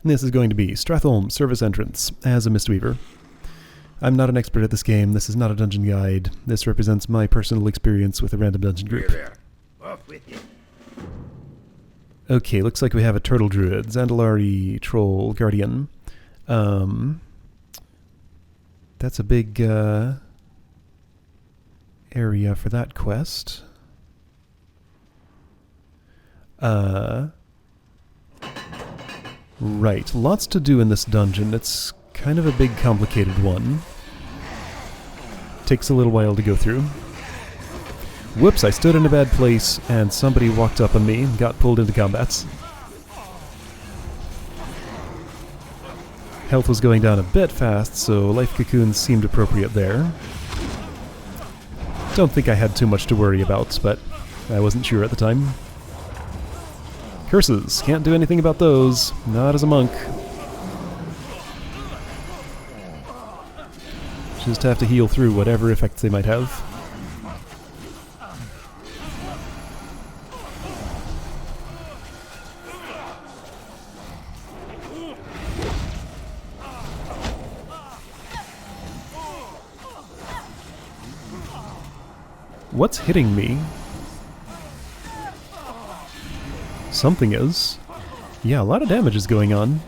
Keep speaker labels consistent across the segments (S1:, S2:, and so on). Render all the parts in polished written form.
S1: This is going to be Stratholme service entrance as a Mistweaver. I'm not an expert at this game. This is not a dungeon guide. This represents my personal experience with a random dungeon group. Okay, looks like we have a turtle druid, Zandalari troll guardian. That's a big area for that quest. Right, lots to do in this dungeon. It's kind of a big, complicated one. Takes a little while to go through. Whoops, I stood in a bad place and somebody walked up on me and got pulled into combats. Health was going down a bit fast, so life cocoons seemed appropriate there. Don't think I had too much to worry about, but I wasn't sure at the time. Curses. Can't do anything about those. Not as a monk. Just have to heal through whatever effects they might have. What's hitting me? Something is. Yeah, a lot of damage is going on.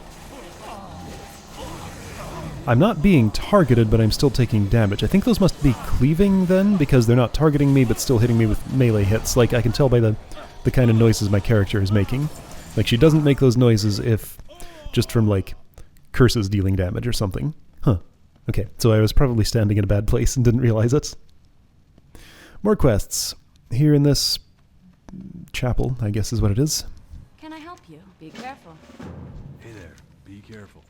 S1: I'm not being targeted, but I'm still taking damage. I think those must be cleaving then, because they're not targeting me, but still hitting me with melee hits. Like, I can tell by the kind of noises my character is making. Like, she doesn't make those noises if just from, like, curses dealing damage or something. Huh. Okay, so I was probably standing in a bad place and didn't realize it. More quests. Here in this chapel, I guess is what it is.
S2: Can I help you? Be careful.
S3: Hey there, be careful.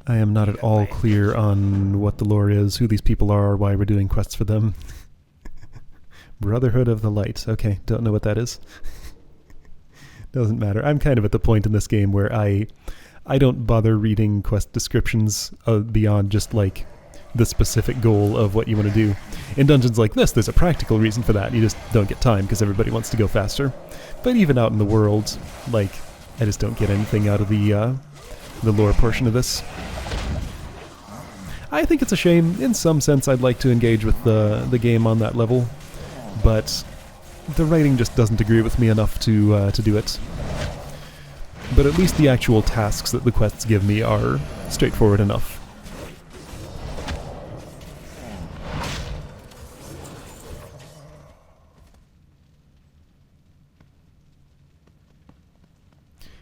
S1: I am not at all clear on what the lore is, who these people are, why we're doing quests for them. Brotherhood of the Light. Okay, don't know what that is. Doesn't matter. I'm kind of at the point in this game where I don't bother reading quest descriptions beyond just like the specific goal of what you want to do. In dungeons like this, there's a practical reason for that. You just don't get time because everybody wants to go faster. But even out in the world, like, I just don't get anything out of the lore portion of this. I think it's a shame. In some sense, I'd like to engage with the game on that level, but the writing just doesn't agree with me enough to do it. But at least the actual tasks that the quests give me are straightforward enough.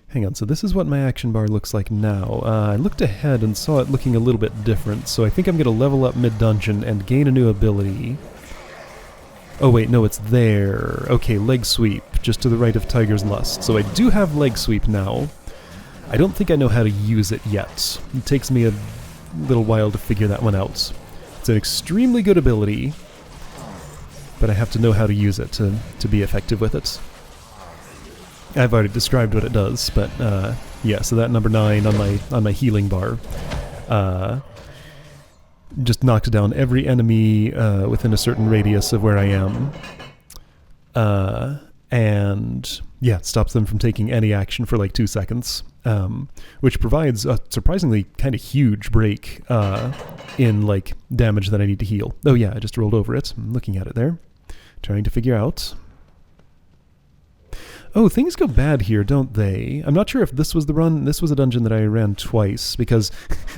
S1: Hang on, so this is what my action bar looks like now. I looked ahead and saw it looking a little bit different, so I think I'm going to level up mid-dungeon and gain a new ability. Oh wait, no, it's there. Okay, leg sweep, just to the right of Tiger's Lust. So I do have leg sweep now. I don't think I know how to use it yet. It takes me a little while to figure that one out. It's an extremely good ability, but I have to know how to use it to be effective with it. I've already described what it does, but yeah, so that number 9 on my healing bar just knocked down every enemy within a certain radius of where I am. And yeah, stops them from taking any action for like 2 seconds, which provides a surprisingly kind of huge break in like damage that I need to heal. Oh yeah, I just rolled over it. I'm looking at it there, trying to figure out. Oh, things go bad here, don't they? I'm not sure if this was the run. This was a dungeon that I ran twice, because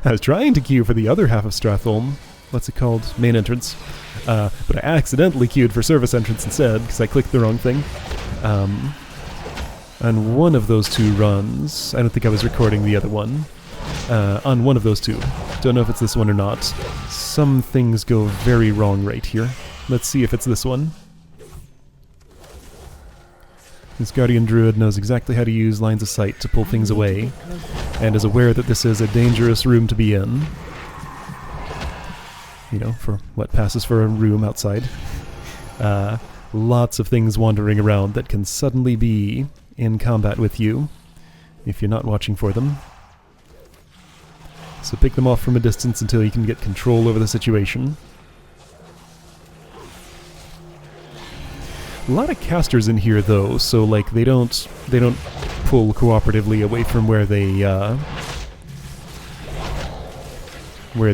S1: I was trying to queue for the other half of Stratholme. What's it called? Main entrance. But I accidentally queued for service entrance instead, because I clicked the wrong thing. On one of those 2 runs, I don't think I was recording the other one. On one of those 2. Don't know if it's this one or not. Some things go very wrong right here. Let's see if it's this one. This Guardian Druid knows exactly how to use lines of sight to pull things away, and is aware that this is a dangerous room to be in. You know, for what passes for a room outside. Lots of things wandering around that can suddenly be in combat with you, if you're not watching for them. So pick them off from a distance until you can get control over the situation. A lot of casters in here though, so like they don't pull cooperatively away from where they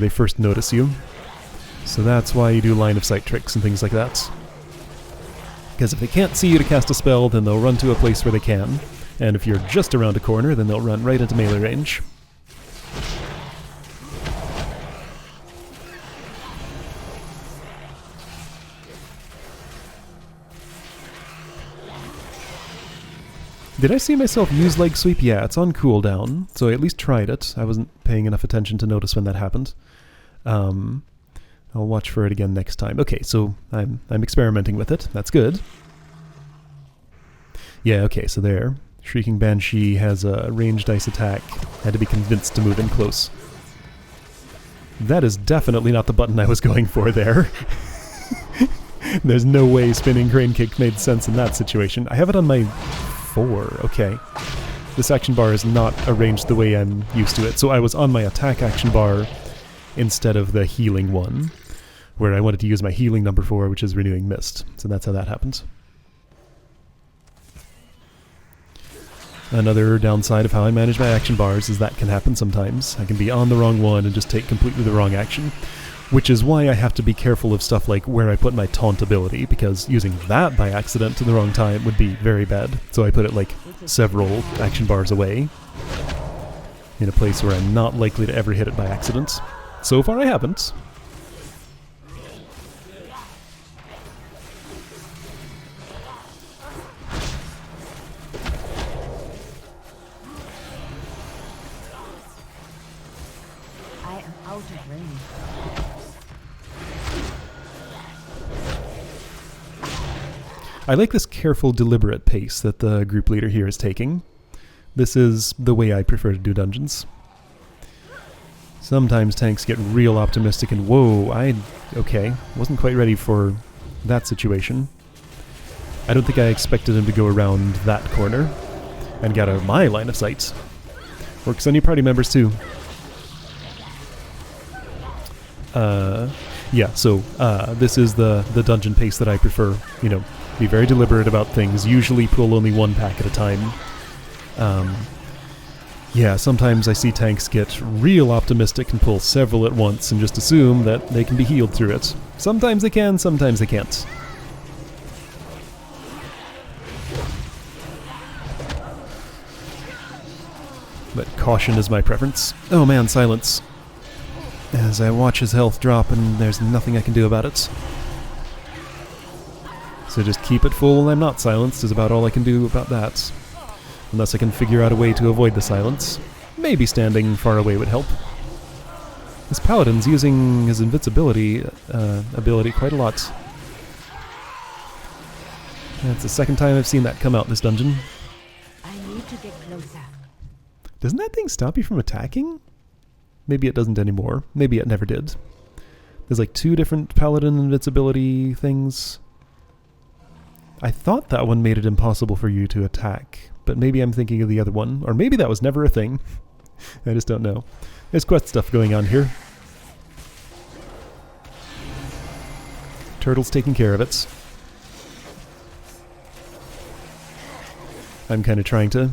S1: first notice you. So that's why you do line of sight tricks and things like that. Because if they can't see you to cast a spell, then they'll run to a place where they can. And if you're just around a corner, then they'll run right into melee range. Did I see myself use leg sweep? Yeah, it's on cooldown, so I at least tried it. I wasn't paying enough attention to notice when that happened. I'll watch for it again next time. Okay, so I'm experimenting with it. That's good. Yeah, okay, so there. Shrieking Banshee has a ranged ice attack. Had to be convinced to move in close. That is definitely not the button I was going for there. There's no way spinning crane kick made sense in that situation. I have it on my 4, okay. This action bar is not arranged the way I'm used to it, so I was on my attack action bar instead of the healing one, where I wanted to use my healing number 4, which is Renewing Mist. So that's how that happened. Another downside of how I manage my action bars is that can happen sometimes. I can be on the wrong one and just take completely the wrong action, which is why I have to be careful of stuff like where I put my taunt ability, because using that by accident in the wrong time would be very bad. So I put it like several action bars away, in a place where I'm not likely to ever hit it by accident. So far I haven't.
S2: I am out of range.
S1: I like this careful, deliberate pace that the group leader here is taking. This is the way I prefer to do dungeons. Sometimes tanks get real optimistic and whoa, okay, wasn't quite ready for that situation. I don't think I expected him to go around that corner and get out of my line of sight. Works on your party members too. Yeah, so this is the dungeon pace that I prefer. You know, be very deliberate about things, usually pull only one pack at a time. Yeah, sometimes I see tanks get real optimistic and pull several at once and just assume that they can be healed through it. Sometimes they can, sometimes they can't. But caution is my preference. Oh man, silence. As I watch his health drop and there's nothing I can do about it. So just keep it full when I'm not silenced is about all I can do about that. Unless I can figure out a way to avoid the silence. Maybe standing far away would help. This paladin's using his invincibility ability quite a lot. That's the second time I've seen that come out in this dungeon.
S2: I need to get closer.
S1: Doesn't that thing stop you from attacking? Maybe it doesn't anymore. Maybe it never did. There's like 2 different paladin invincibility things. I thought that one made it impossible for you to attack, but maybe I'm thinking of the other one, or maybe that was never a thing. I just don't know. There's quest stuff going on here. Turtle's taking care of it. I'm kind of trying to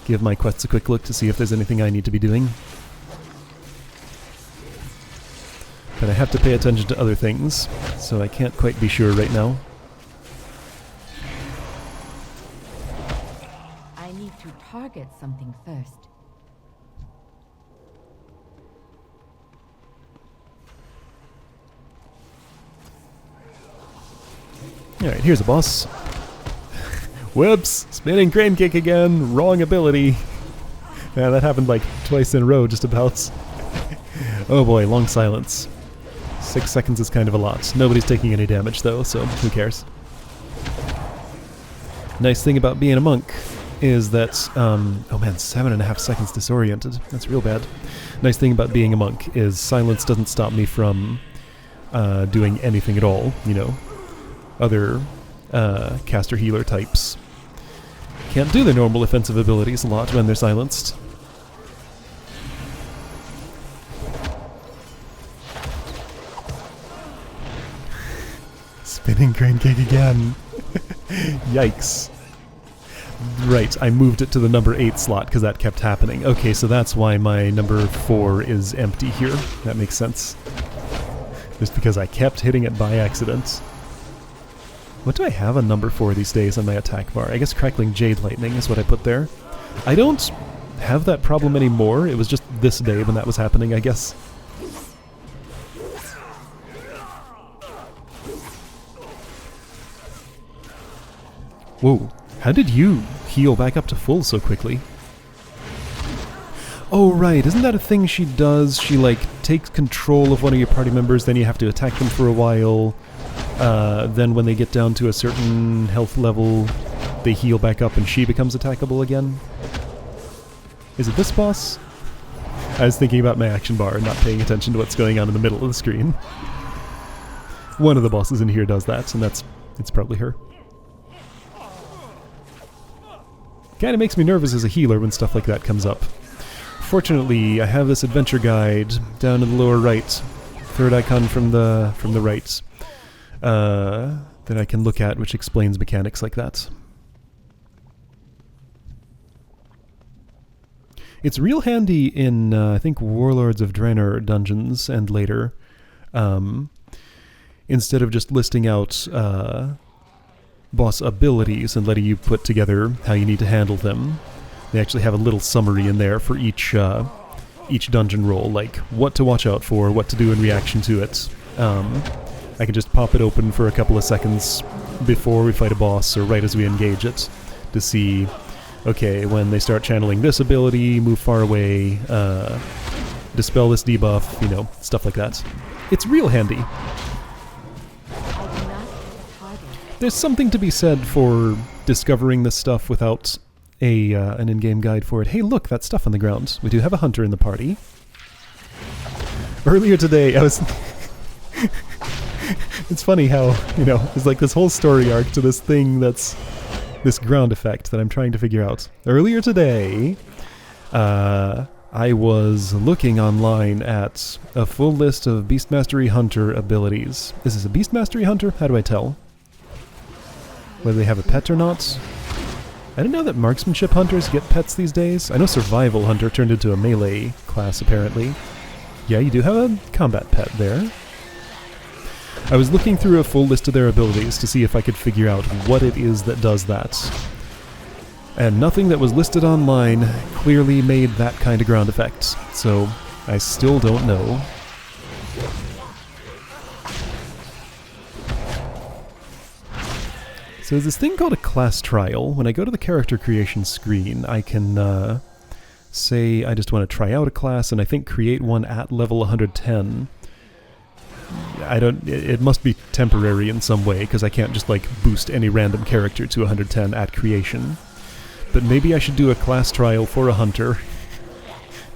S1: give my quests a quick look to see if there's anything I need to be doing. But I have to pay attention to other things, so I can't quite be sure right now.
S2: I need to target something first.
S1: Alright, here's a boss. Whoops! Spinning crane kick again! Wrong ability! Yeah, that happened like twice in a row, just about. Oh boy, long silence. 6 seconds is kind of a lot. Nobody's taking any damage though, so who cares? Nice thing about being a monk is that, oh man, 7.5 seconds disoriented. That's real bad. Nice thing about being a monk is silence doesn't stop me from doing anything at all, you know. Other caster healer types can't do their normal offensive abilities a lot when they're silenced. Spinning crane kick again. Yikes. Right, I moved it to the number 8 slot because that kept happening. Okay, so that's why my number 4 is empty here. That makes sense. Just because I kept hitting it by accident. What do I have on number 4 these days on my attack bar? I guess Crackling Jade Lightning is what I put there. I don't have that problem anymore. It was just this day when that was happening, I guess. Whoa, how did you heal back up to full so quickly? Oh right, isn't that a thing she does? She like takes control of one of your party members, then you have to attack them for a while. Then when they get down to a certain health level, they heal back up and she becomes attackable again. Is it this boss? I was thinking about my action bar and not paying attention to what's going on in the middle of the screen. One of the bosses in here does that, and it's probably her. Kinda makes me nervous as a healer when stuff like that comes up. Fortunately, I have this adventure guide down in the lower right, third icon from the right, that I can look at, which explains mechanics like that. It's real handy in, I think, Warlords of Draenor dungeons and later. Instead of just listing out boss abilities and letting you put together how you need to handle them, they actually have a little summary in there for each dungeon roll, like what to watch out for, what to do in reaction to it. I can just pop it open for a couple of seconds before we fight a boss or right as we engage it to see, okay, when they start channeling this ability, move far away, dispel this debuff, you know, stuff like that. It's real handy. There's something to be said for discovering this stuff without an in-game guide for it. Hey, look, that stuff on the ground. We do have a hunter in the party. Earlier today, I was... It's funny how, you know, there's like this whole story arc to this thing that's... this ground effect that I'm trying to figure out. Earlier today, I was looking online at a full list of Beast Mastery Hunter abilities. Is this a Beast Mastery Hunter? How do I tell? Whether they have a pet or not? I didn't know that marksmanship hunters get pets these days. I know survival hunter turned into a melee class, apparently. Yeah, you do have a combat pet there. I was looking through a full list of their abilities to see if I could figure out what it is that does that. And nothing that was listed online clearly made that kind of ground effect, so I still don't know. So there's this thing called a class trial. When I go to the character creation screen, I can say I just want to try out a class, and I think create one at level 110. It must be temporary in some way, because I can't just like boost any random character to 110 at creation. But maybe I should do a class trial for a hunter,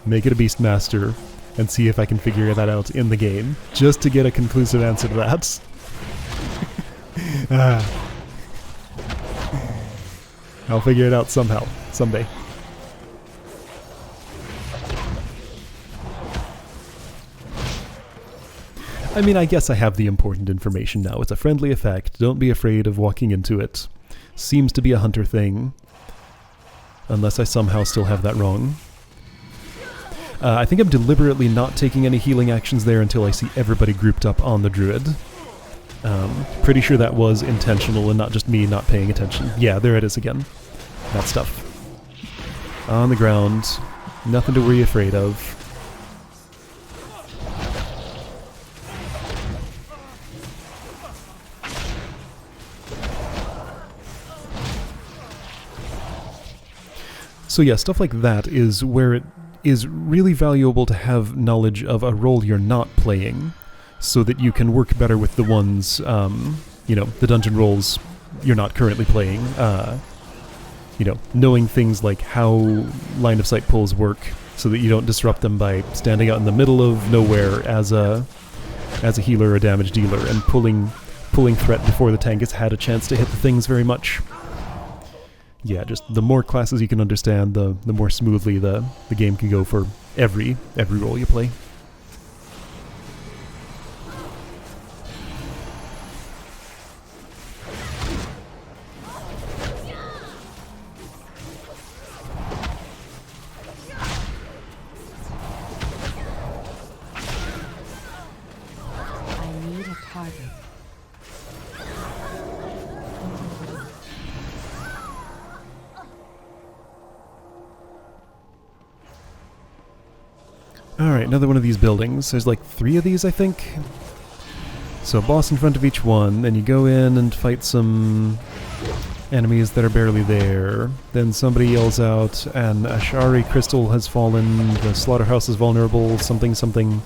S1: make it a Beastmaster, and see if I can figure that out in the game, just to get a conclusive answer to that. I'll figure it out somehow, someday. I mean, I guess I have the important information now. It's a friendly effect. Don't be afraid of walking into it. Seems to be a hunter thing. Unless I somehow still have that wrong. I think I'm deliberately not taking any healing actions there until I see everybody grouped up on the druid. Pretty sure that was intentional and not just me not paying attention. Yeah, there it is again. That stuff. On the ground. Nothing to worry afraid of. So yeah, stuff like that is where it is really valuable to have knowledge of a role you're not playing, so that you can work better with the ones, you know, the dungeon roles you're not currently playing. You know, knowing things like how line of sight pulls work, so that you don't disrupt them by standing out in the middle of nowhere as a healer or damage dealer and pulling threat before the tank has had a chance to hit the things very much. Yeah, just the more classes you can understand, the more smoothly the game can go for every role you play. Alright, another one of these buildings. There's like 3 of these, I think. So a boss in front of each one, then you go in and fight some enemies that are barely there. Then somebody yells out, an Ashari crystal has fallen, the slaughterhouse is vulnerable, something something.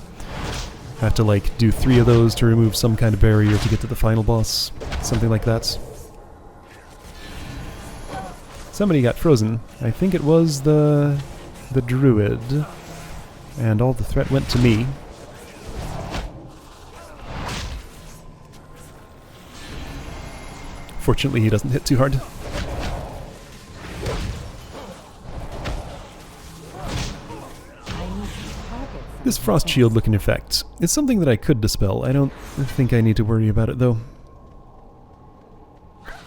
S1: Have to like do 3 of those to remove some kind of barrier to get to the final boss. Something like that. Somebody got frozen. I think it was the druid. And all the threat went to me. Fortunately, he doesn't hit too hard. This frost shield looking effect is something that I could dispel. I don't think I need to worry about it though.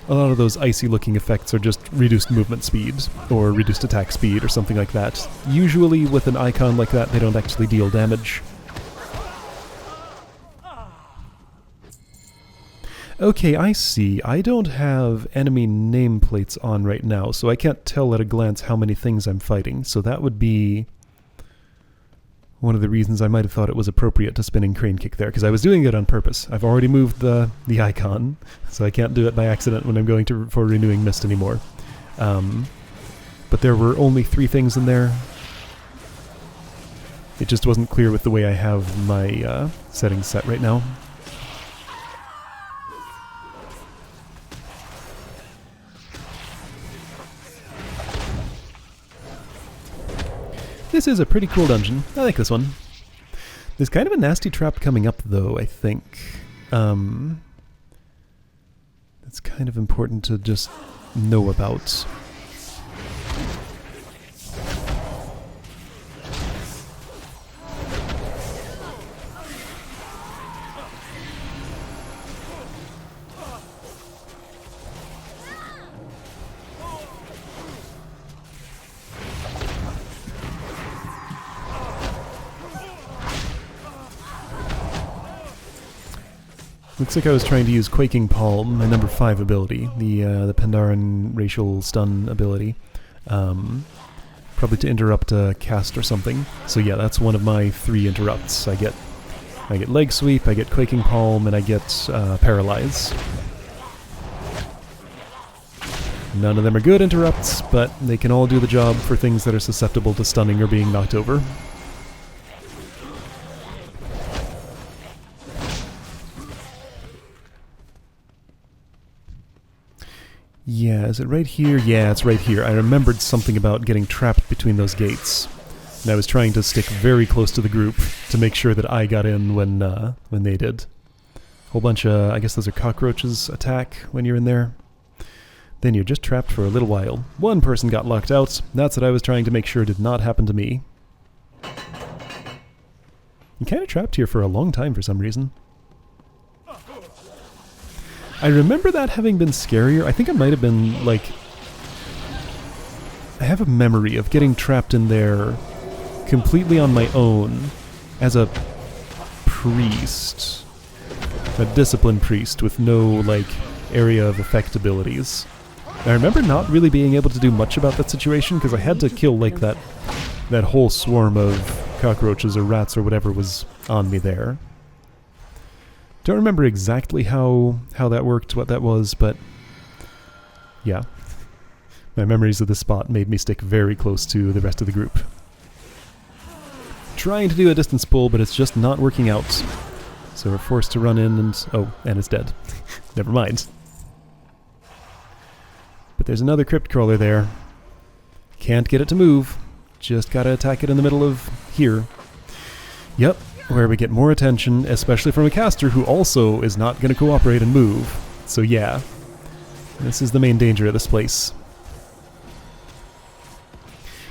S1: A lot of those icy looking effects are just reduced movement speed or reduced attack speed or something like that. Usually with an icon like that they don't actually deal damage. Okay, I see. I don't have enemy nameplates on right now, so I can't tell at a glance how many things I'm fighting, so that would be one of the reasons I might have thought it was appropriate to spinning crane kick there, because I was doing it on purpose. I've already moved the icon, so I can't do it by accident when I'm going for Renewing Mist anymore. But there were only 3 things in there. It just wasn't clear with the way I have my settings set right now. This is a pretty cool dungeon. I like this one. There's kind of a nasty trap coming up, though, I think. It's kind of important to just know about. Looks like I was trying to use Quaking Palm, my number 5 ability, the Pandaren racial stun ability, probably to interrupt a cast or something. So yeah, that's one of my 3 interrupts. I get Leg Sweep, I get Quaking Palm, and I get Paralyze. None of them are good interrupts, but they can all do the job for things that are susceptible to stunning or being knocked over. Yeah, is it right here? Yeah, it's right here. I remembered something about getting trapped between those gates. And I was trying to stick very close to the group to make sure that I got in when they did. Whole bunch of, I guess those are cockroaches attack when you're in there. Then you're just trapped for a little while. One person got locked out. That's what I was trying to make sure did not happen to me. I'm kind of trapped here for a long time for some reason. I remember that having been scarier. I think it might have been, like... I have a memory of getting trapped in there completely on my own as a priest. A disciplined priest with no, like, area of effect abilities. I remember not really being able to do much about that situation because I had to kill, like, that whole swarm of cockroaches or rats or whatever was on me there. Don't remember exactly how that worked, what that was, but yeah. My memories of this spot made me stick very close to the rest of the group. Trying to do a distance pull, but it's just not working out. So we're forced to run in and... oh, and it's dead. Never mind. But there's another crypt crawler there. Can't get it to move. Just gotta attack it in the middle of here. Yep. Where we get more attention, especially from a caster who also is not going to cooperate and move. So yeah, this is the main danger of this place.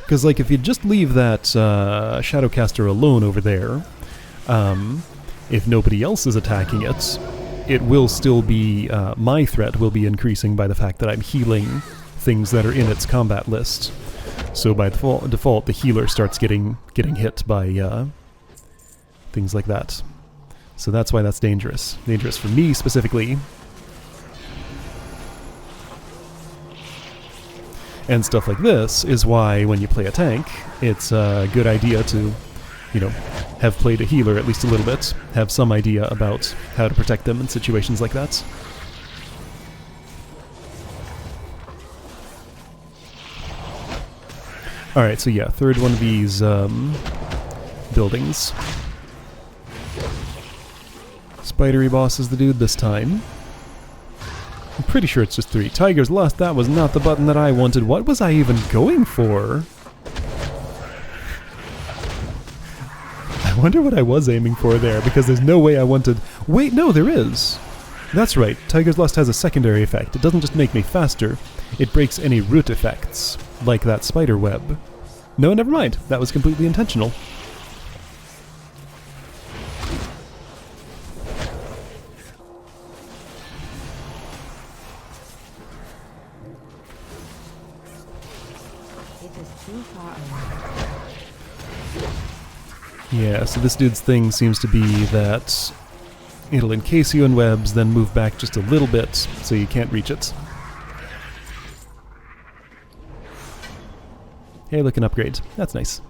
S1: Because like if you just leave that Shadowcaster alone over there, if nobody else is attacking it, it will still be, my threat will be increasing by the fact that I'm healing things that are in its combat list. So by default the healer starts getting hit by things like that. So that's why that's dangerous. Dangerous for me specifically. And stuff like this is why when you play a tank, it's a good idea to you know, have played a healer at least a little bit, have some idea about how to protect them in situations like that. Alright, so yeah, third one of these buildings. Spidery boss is the dude this time. I'm pretty sure it's just 3. Tiger's Lust, that was not the button that I wanted. What was I even going for? I wonder what I was aiming for there, because there's no way I wanted... Wait, no, there is! That's right, Tiger's Lust has a secondary effect. It doesn't just make me faster, it breaks any root effects, like that spider web. No, never mind. That was completely intentional.
S2: It is too far away.
S1: Yeah, so this dude's thing seems to be that it'll encase you in webs, then move back just a little bit so you can't reach it. Hey, look, an upgrade. That's nice.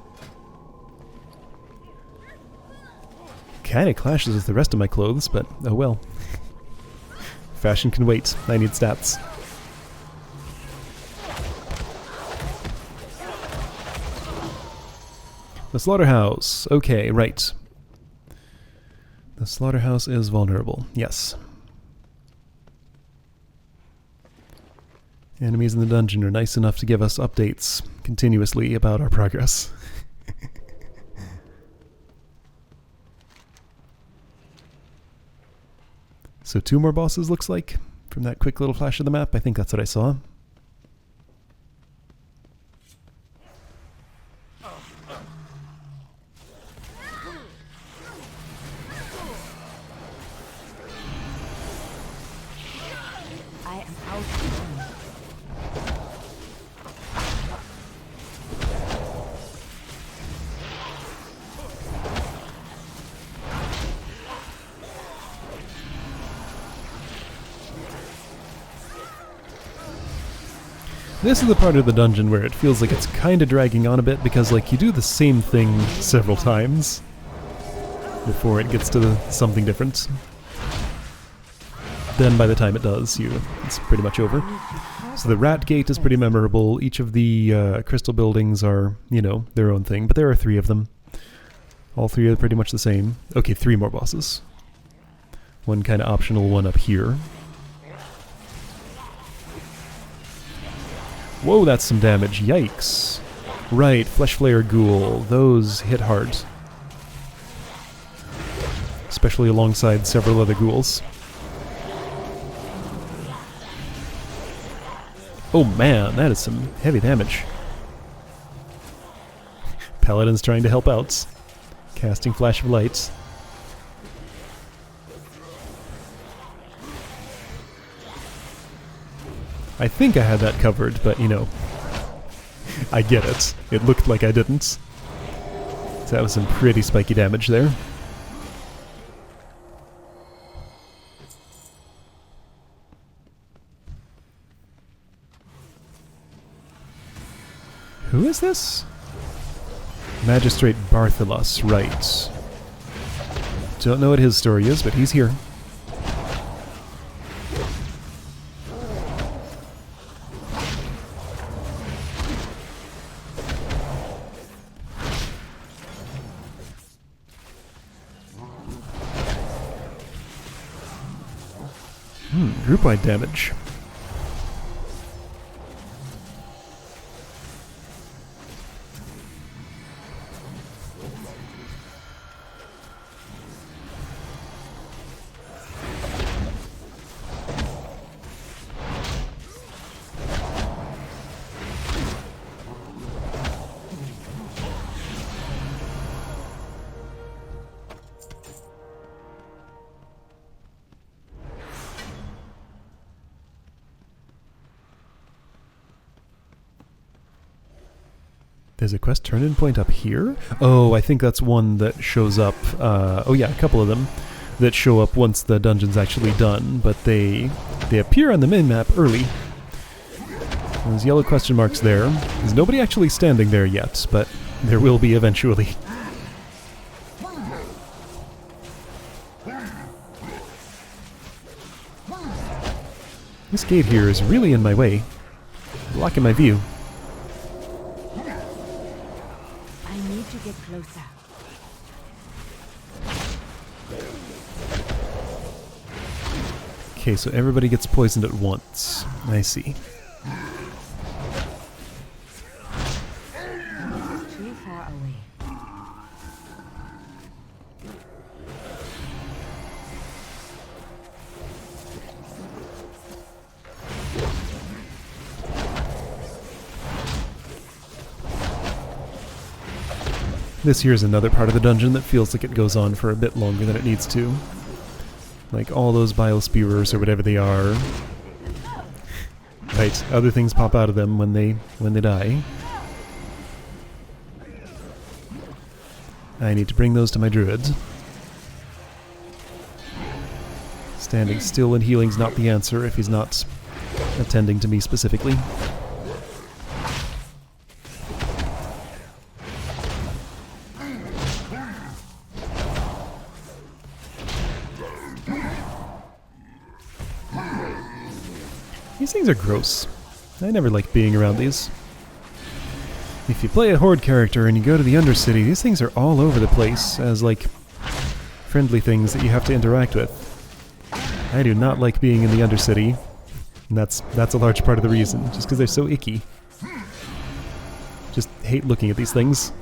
S1: Kinda clashes with the rest of my clothes, but oh well. Fashion can wait. I need stats. The slaughterhouse. Okay, right. The slaughterhouse is vulnerable. Yes. Enemies in the dungeon are nice enough to give us updates continuously about our progress. So 2 more bosses, looks like, from that quick little flash of the map. I think that's what I saw.
S2: I am out of range.
S1: This is the part of the dungeon where it feels like it's kind of dragging on a bit, because like you do the same thing several times before it gets to something different. Then by the time it does, it's pretty much over. So the rat gate is pretty memorable. Each of the crystal buildings are, you know, their own thing, but there are 3 of them. All 3 are pretty much the same. Okay, 3 more bosses. One kind of optional one up here. Whoa, that's some damage. Yikes. Right, Flesh Flayer Ghoul. Those hit hard. Especially alongside several other ghouls. Oh man, that is some heavy damage. Paladin's trying to help out. Casting Flash of Light. I think I had that covered, but you know, I get it. It looked like I didn't. So that was some pretty spiky damage there. Who is this? Magistrate Bartholus, right. Don't know what his story is, but he's here. Group-wide damage. There's a quest turn-in point up here? Oh, I think that's one that shows up... oh yeah, a couple of them that show up once the dungeon's actually done, but they appear on the min-map early. Those yellow question marks there. There's nobody actually standing there yet, but there will be eventually. This gate here is really in my way. Blocking my view.
S2: I need to get closer.
S1: Okay, so everybody gets poisoned at once. I see.
S2: Too far away.
S1: This here is another part of the dungeon that feels like it goes on for a bit longer than it needs to. Like all those bile spewers or whatever they are. Right, other things pop out of them when they die. I need to bring those to my druid. Standing still and healing's not the answer if he's not attending to me specifically. These things are gross. I never like being around these. If you play a horde character and you go to the Undercity, these things are all over the place as, like, friendly things that you have to interact with. I do not like being in the Undercity, and that's a large part of the reason, just because they're so icky. Just hate looking at these things.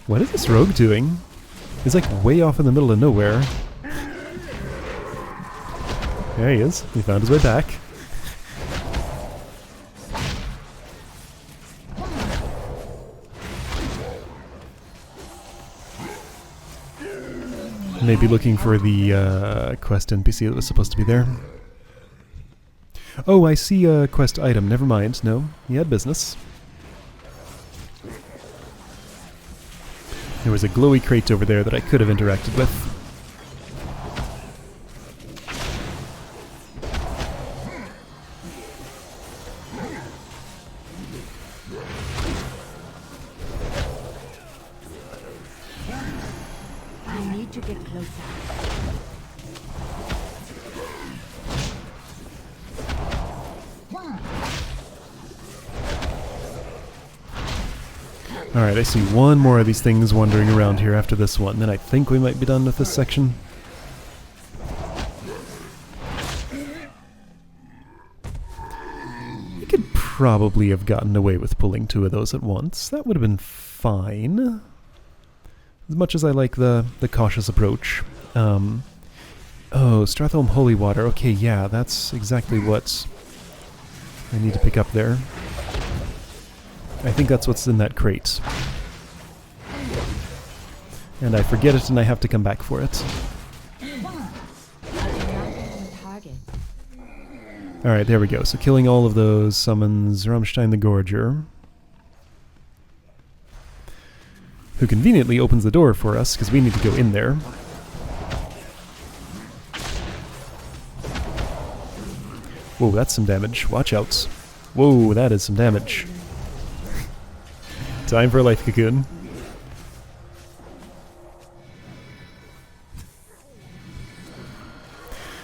S1: What is this rogue doing? He's like way off in the middle of nowhere. There he is. He found his way back. Maybe looking for the quest NPC that was supposed to be there. Oh, I see a quest item. Never mind. No, he had business. There was a glowy crate over there that I could have interacted with.
S2: I need to get closer.
S1: Alright, I see one more of these things wandering around here after this one, then I think we might be done with this section. I could probably have gotten away with pulling two of those at once. That would have been fine. As much as I like the cautious approach. Oh, Stratholme Holy Water. Okay, yeah, that's exactly what I need to pick up there. I think that's what's in that crate. And I forget it and I have to come back for it. Alright, there we go. So killing all of those summons Rammstein the Gorger. Who conveniently opens the door for us, because we need to go in there. Whoa, that's some damage. Watch out. Whoa, that is some damage. Time for a life cocoon.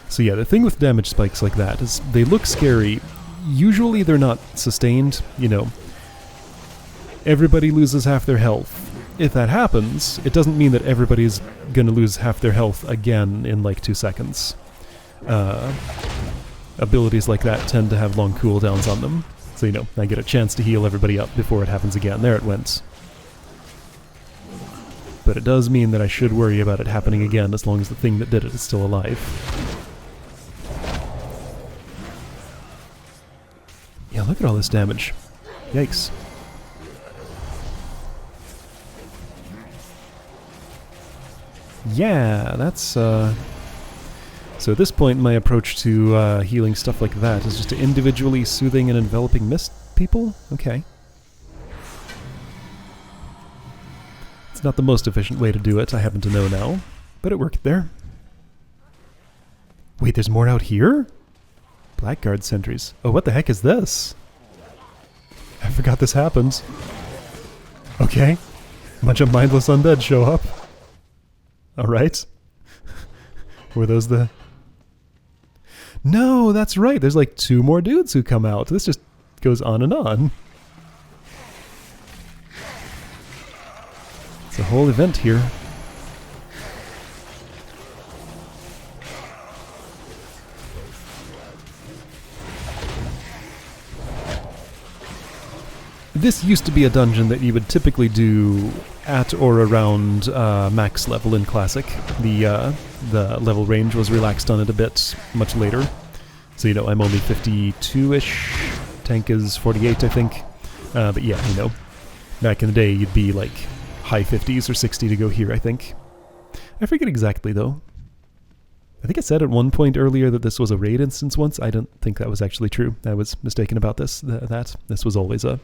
S1: So yeah, the thing with damage spikes like that is they look scary. Usually they're not sustained, you know. Everybody loses half their health. If that happens, it doesn't mean that everybody's gonna lose half their health again in like 2 seconds. Abilities like that tend to have long cooldowns on them. So, you know, I get a chance to heal everybody up before it happens again. There it went. But it does mean that I should worry about it happening again as long as the thing that did it is still alive. Yeah, look at all this damage. Yikes. Yeah, that's, So at this point, my approach to healing stuff like that is just to individually soothing and enveloping mist people? Okay. It's not the most efficient way to do it, I happen to know now, but it worked there. Wait, there's more out here? Blackguard sentries. Oh, what the heck is this? I forgot this happens. Okay. A bunch of mindless undead show up. Alright. Were those the... No, that's right. There's like 2 more dudes who come out. This just goes on and on. It's a whole event here. This used to be a dungeon that you would typically do at or around max level in Classic. The level range was relaxed on it a bit much later. So, you know, I'm only 52-ish. Tank is 48, I think. But yeah, you know, back in the day, you'd be like high 50s or 60 to go here, I think. I forget exactly, though. I think I said at one point earlier that this was a raid instance once. I don't think that was actually true. I was mistaken about this. This was always a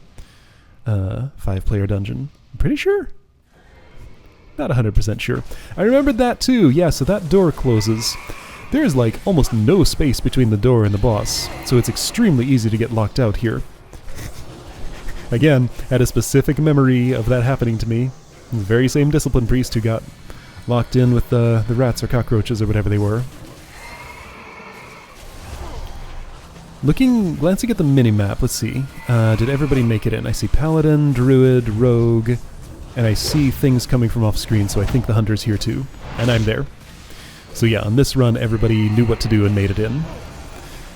S1: 5-player dungeon. I'm pretty sure. Not 100% sure. I remembered that too. Yeah, so that door closes. There's like almost no space between the door and the boss, so it's extremely easy to get locked out here. Again, had a specific memory of that happening to me. The very same discipline priest who got locked in with the rats or cockroaches or whatever they were. Glancing at the mini-map, let's see. Did everybody make it in? I see Paladin, Druid, Rogue, and I see things coming from off-screen, so I think the Hunter's here too. And I'm there. So yeah, on this run, everybody knew what to do and made it in.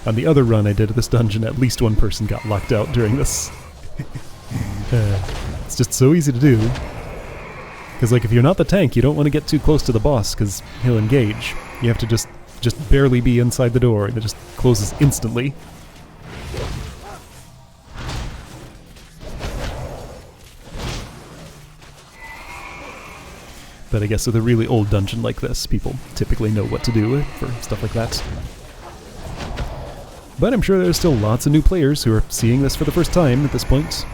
S1: On the other run I did at this dungeon, at least one person got locked out during this. It's just so easy to do. Because like, if you're not the tank, you don't want to get too close to the boss, because he'll engage. You have to just barely be inside the door, and it just closes instantly. But I guess with a really old dungeon like this, people typically know what to do for stuff like that. But I'm sure there's still lots of new players who are seeing this for the first time at this point.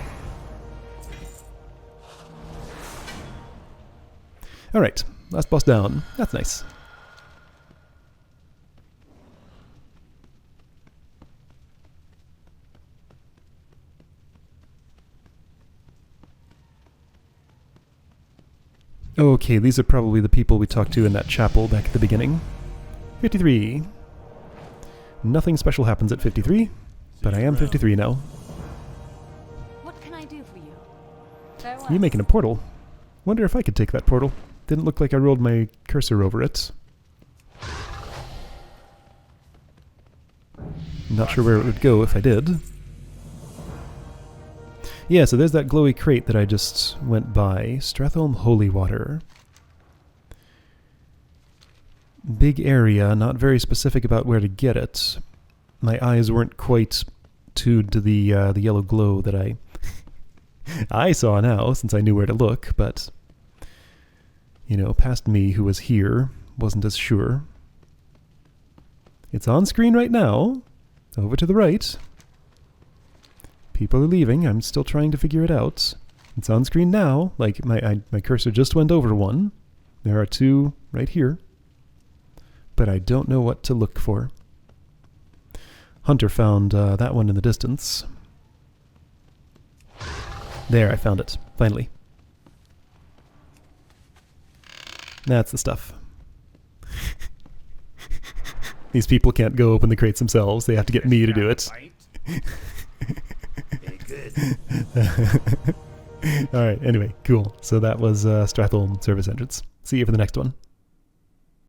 S1: Alright, last boss down. That's nice. Okay, these are probably the people we talked to in that chapel back at the beginning. 53. Nothing special happens at 53, but I am 53 now.
S2: What can I do for you? Farewell.
S1: You making a portal? Wonder if I could take that portal. Didn't look like I rolled my cursor over it. Not sure where it would go if I did. Yeah, so there's that glowy crate that I just went by. Stratholme Holy Water. Big area, not very specific about where to get it. My eyes weren't quite tuned to the yellow glow that I saw now, since I knew where to look, but, you know, past me, who was here, wasn't as sure. It's on screen right now. Over to the right. People are leaving. I'm still trying to figure it out. It's on screen now. Like, my cursor just went over one. There are 2 right here. But I don't know what to look for. Hunter found that one in the distance. There, I found it. Finally. That's the stuff. These people can't go open the crates themselves. They have to get me to do it. Alright, anyway, cool. So that was Stratholme Service Entrance. See you for the next one.